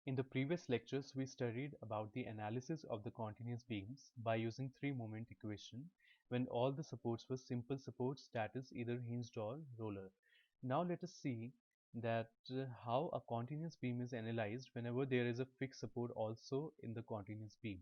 In the previous lectures, we studied about the analysis of the continuous beams by using three-moment equation when all the supports were simple supports, that is either hinged or roller. Now let us see that how a continuous beam is analyzed whenever there is a fixed support also in the continuous beam.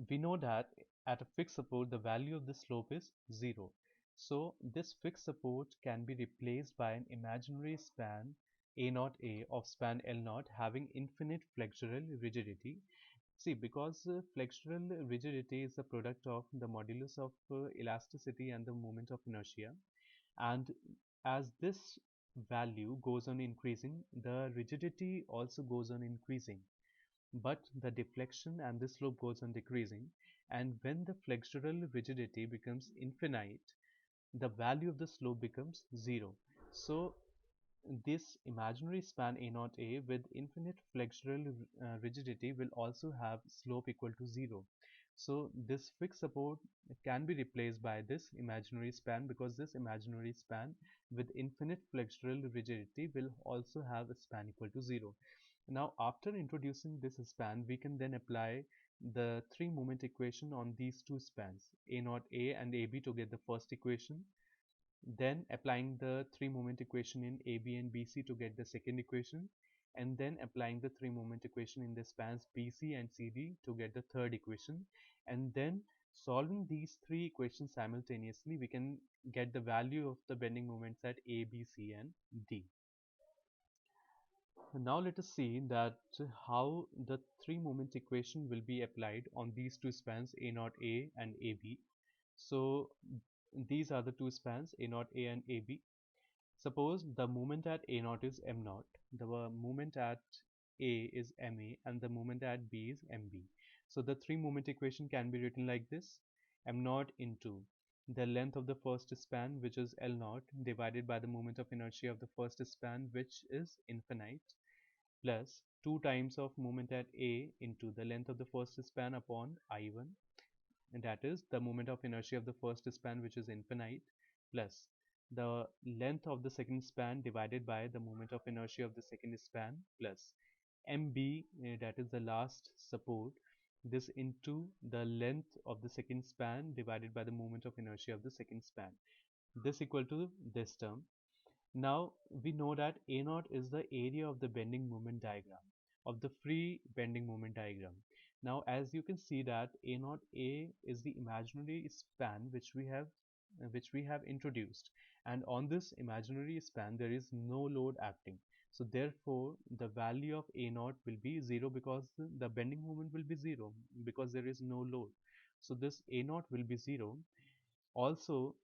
We know that at a fixed support the value of the slope is 0. So this fixed support can be replaced by an imaginary span A0A of span L0 having infinite flexural rigidity. See, because flexural rigidity is the product of the modulus of elasticity and the moment of inertia, and as this value goes on increasing, the rigidity also goes on increasing, but the deflection and the slope goes on decreasing, and when the flexural rigidity becomes infinite, the value of the slope becomes 0. So this imaginary span A0A with infinite flexural rigidity will also have slope equal to 0. So this fixed support can be replaced by this imaginary span, because this imaginary span with infinite flexural rigidity will also have a span equal to 0. Now after introducing this span, we can then apply the three moment equation on these two spans A0A and AB to get the first equation, then applying the three moment equation in AB and BC to get the second equation, and then applying the three moment equation in the spans BC and CD to get the third equation, and then solving these three equations simultaneously, we can get the value of the bending moments at A, B, C and D. Now let us see that how the three moment equation will be applied on these two spans A0A and AB. So these are the two spans A0A and AB. Suppose the moment at A0 is M0, the moment at A is MA, and the moment at B is MB. So the three moment equation can be written like this: M0 into the length of the first span, which is L0, divided by the moment of inertia of the first span, which is infinite, plus 2 times of moment at A into the length of the first span upon I1, and that is the moment of inertia of the first span, which is infinite, plus the length of the second span divided by the moment of inertia of the second span, plus MB, that is the last support, this into the length of the second span divided by the moment of inertia of the second span, this equal to this term. Now we know that A0 is the area of the bending moment diagram, of the free bending moment diagram. Now as you can see that A0A is the imaginary span which we have introduced, and on this imaginary span there is no load acting. So therefore the value of A0 will be 0, because the bending moment will be 0 because there is no load. So this A0 will be 0. Also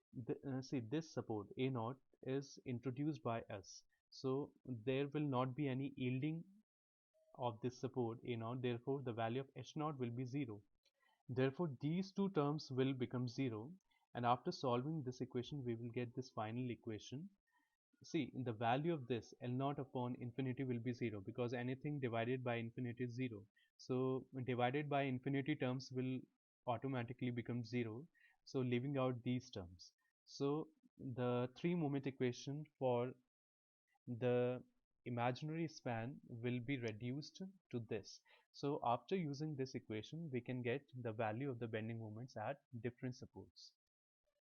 see, this support A0 is introduced by us, so there will not be any yielding of this support A0, therefore the value of H0 will be 0. Therefore these two terms will become 0, and after solving this equation we will get this final equation. See, the value of this L0 upon infinity will be 0, because anything divided by infinity is 0. So divided by infinity terms will automatically become 0, so leaving out these terms. So the three moment equation for the imaginary span will be reduced to this. So after using this equation we can get the value of the bending moments at different supports.